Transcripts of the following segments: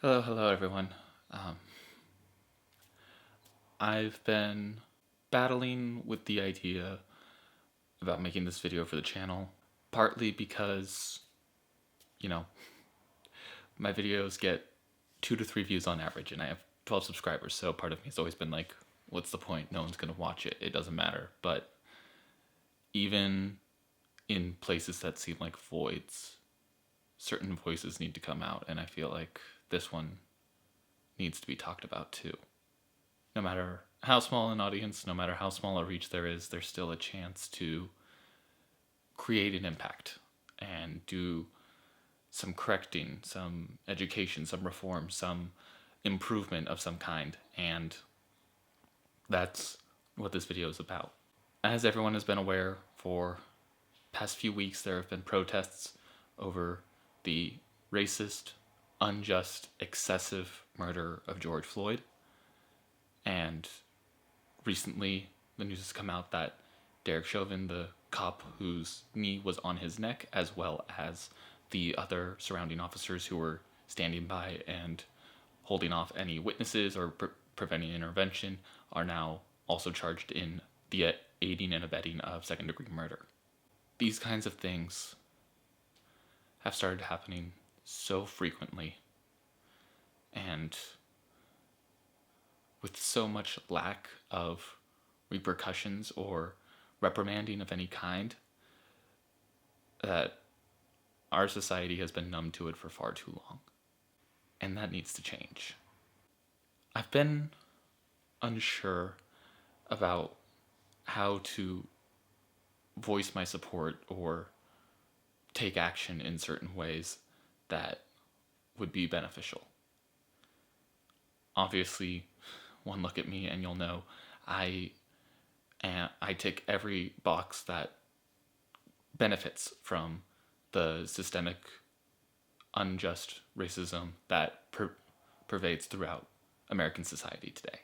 Hello everyone. Um, I've been battling with the idea about making this video for the channel, partly because, you know, my videos get 2 to 3 views on average, and I have 12 subscribers, so part of me has always been like, what's the point? No one's gonna watch it. It doesn't matter. But even in places that seem like voids, certain voices need to come out, and I feel like this one needs to be talked about too. No matter how small an audience, no matter how small a reach there is, there's still a chance to create an impact and do some correcting, some education, some reform, some improvement of some kind. And that's what this video is about. As everyone has been aware, for past few weeks there have been protests over the racist, unjust, excessive murder of George Floyd. And recently, the news has come out that Derek Chauvin, the cop whose knee was on his neck, as well as the other surrounding officers who were standing by and holding off any witnesses or preventing intervention, are now also charged in the aiding and abetting of second-degree murder. These kinds of things have started happening so frequently and with so much lack of repercussions or reprimanding of any kind that our society has been numb to it for far too long. And that needs to change. I've been unsure about how to voice my support or take action in certain ways that would be beneficial. Obviously, one look at me and you'll know I tick every box that benefits from the systemic, unjust racism that pervades throughout American society today.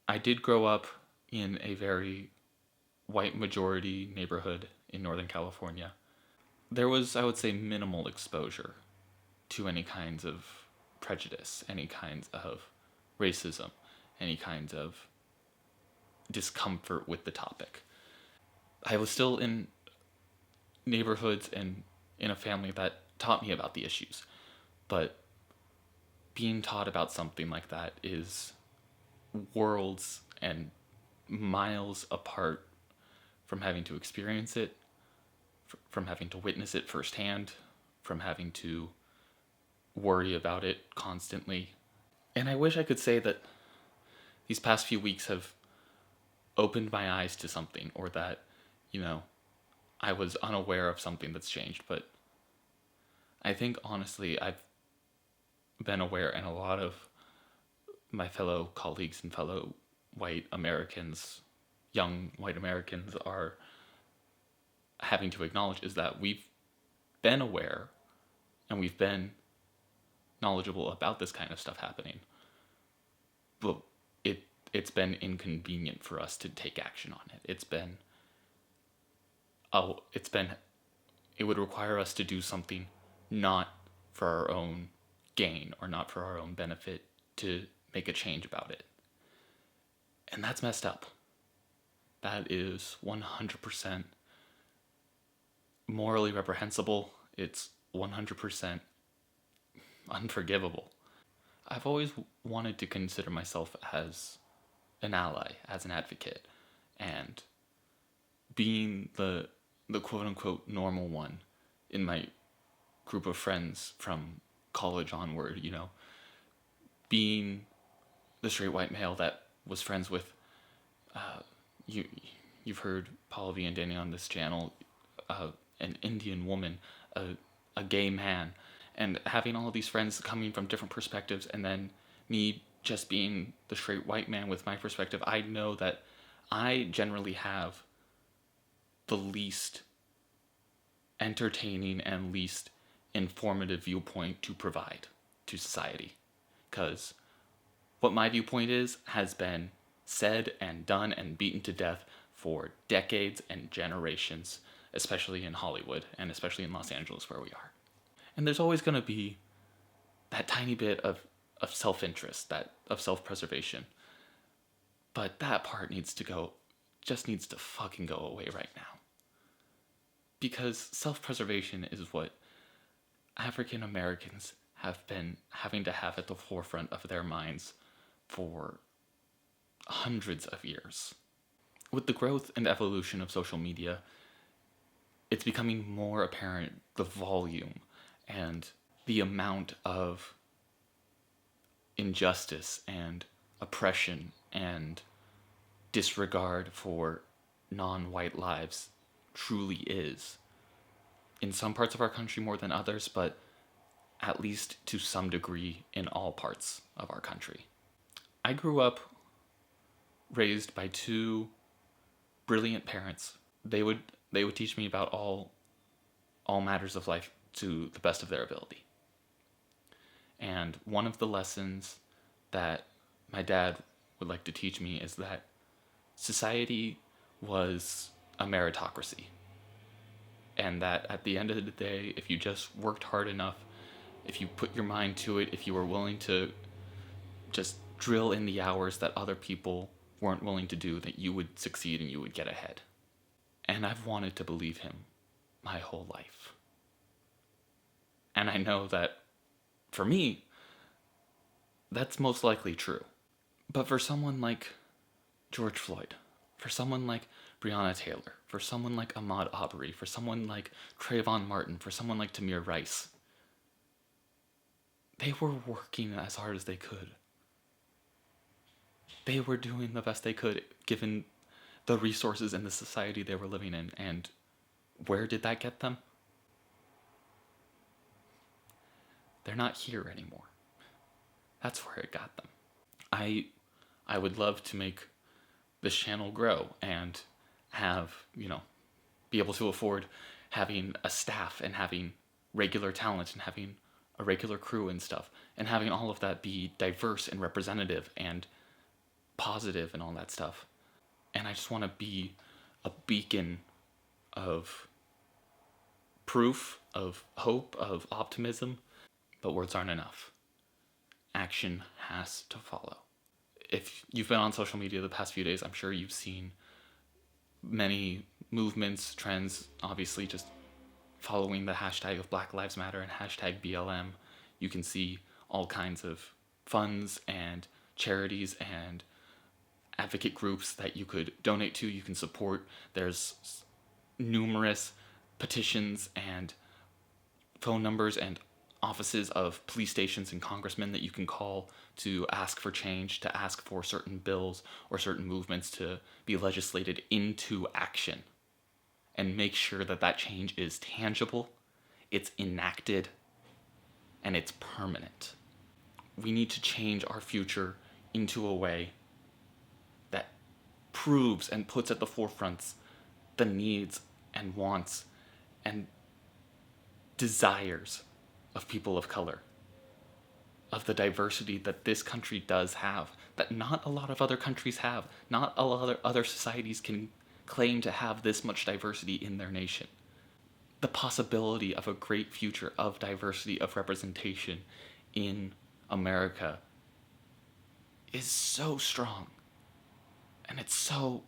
I did grow up in a very white majority neighborhood in Northern California. There was, I would say, minimal exposure to any kinds of prejudice, any kinds of racism, any kinds of discomfort with the topic. I was still in neighborhoods and in a family that taught me about the issues, but being taught about something like that is worlds and miles apart from having to experience it, from having to witness it firsthand, from having to worry about it constantly. And I wish I could say that these past few weeks have opened my eyes to something, or that, I was unaware of something that's changed, but I think honestly I've been aware, and a lot of my fellow colleagues and fellow white Americans, young white Americans, are having to acknowledge is that we've been aware and we've been knowledgeable about this kind of stuff happening, but it's been inconvenient for us to take action on it. It would require us to do something not for our own gain or not for our own benefit to make a change about it. And that's messed up. That is 100% morally reprehensible. It's 100% unforgivable. I've always wanted to consider myself as an ally, as an advocate, and being the quote-unquote normal one in my group of friends from college onward, being the straight white male that was friends with, you've heard Pallavi and Danny on this channel, an Indian woman, a gay man, and having all of these friends coming from different perspectives, and then me just being the straight white man with my perspective. I know that I generally have the least entertaining and least informative viewpoint to provide to society, because what my viewpoint is has been said and done and beaten to death for decades and generations, especially in Hollywood and especially in Los Angeles where we are. And there's always going to be that tiny bit of self-interest, that of self-preservation. But that part needs to go, just needs to fucking go away right now. Because self-preservation is what African Americans have been having to have at the forefront of their minds for hundreds of years. With the growth and evolution of social media, it's becoming more apparent the volume and the amount of injustice and oppression and disregard for non-white lives truly is. In some parts of our country more than others, but at least to some degree in all parts of our country. I grew up raised by two brilliant parents. They would teach me about all matters of life to the best of their ability. And one of the lessons that my dad would like to teach me is that society was a meritocracy. And that at the end of the day, if you just worked hard enough, if you put your mind to it, if you were willing to just drill in the hours that other people weren't willing to do, that you would succeed and you would get ahead. And I've wanted to believe him my whole life. And I know that, for me, that's most likely true. But for someone like George Floyd, for someone like Breonna Taylor, for someone like Ahmaud Arbery, for someone like Trayvon Martin, for someone like Tamir Rice, they were working as hard as they could. They were doing the best they could given the resources in the society they were living in. And where did that get them? They're not here anymore. That's where it got them. I would love to make this channel grow and have, be able to afford having a staff and having regular talent and having a regular crew and stuff, and having all of that be diverse and representative and positive and all that stuff. And I just want to be a beacon of proof, of hope, of optimism, but words aren't enough. Action has to follow. If you've been on social media the past few days, I'm sure you've seen many movements, trends, obviously just following the hashtag of Black Lives Matter and hashtag BLM. You can see all kinds of funds and charities and advocate groups that you could donate to, you can support. There's numerous petitions and phone numbers and offices of police stations and congressmen that you can call to ask for change, to ask for certain bills or certain movements to be legislated into action, and make sure that that change is tangible, it's enacted, and it's permanent. We need to change our future into a way that proves and puts at the forefront the needs and wants and desires of people of color, of the diversity that this country does have, that not a lot of other countries have. Not a lot of other societies can claim to have this much diversity in their nation. The possibility of a great future of diversity, of representation in America is so strong. And it's so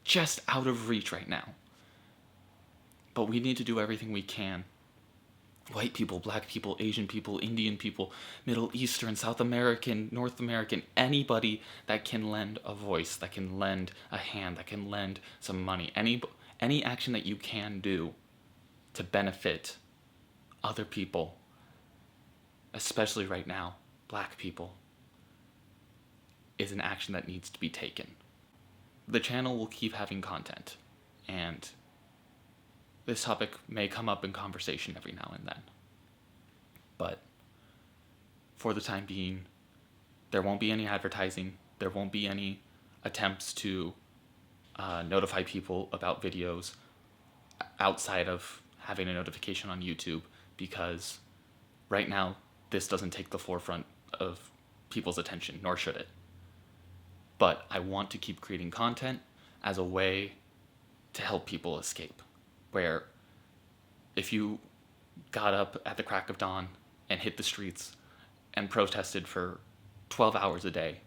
just out of reach right now. But we need to do everything we can. White people, black people, Asian people, Indian people, Middle Eastern, South American, North American, anybody that can lend a voice, that can lend a hand, that can lend some money, any action that you can do to benefit other people, especially right now, black people, is an action that needs to be taken. The channel will keep having content, and this topic may come up in conversation every now and then. But for the time being, there won't be any advertising. There won't be any attempts to notify people about videos outside of having a notification on YouTube, because right now this doesn't take the forefront of people's attention, nor should it. But I want to keep creating content as a way to help people escape. Where if you got up at the crack of dawn and hit the streets and protested for 12 hours a day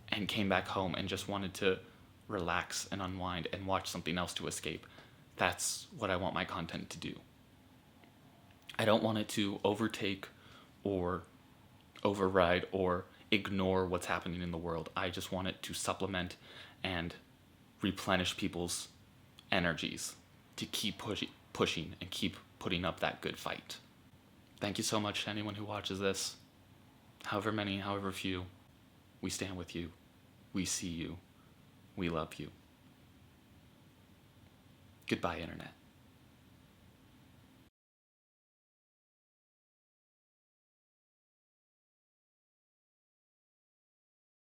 and came back home and just wanted to relax and unwind and watch something else to escape. That's what I want my content to do. I don't want it to overtake or override or ignore what's happening in the world. I just want it to supplement and replenish people's energies to keep pushing and keep putting up that good fight. Thank you so much to anyone who watches this. However many, however few, we stand with you. We see you. We love you. Goodbye, Internet.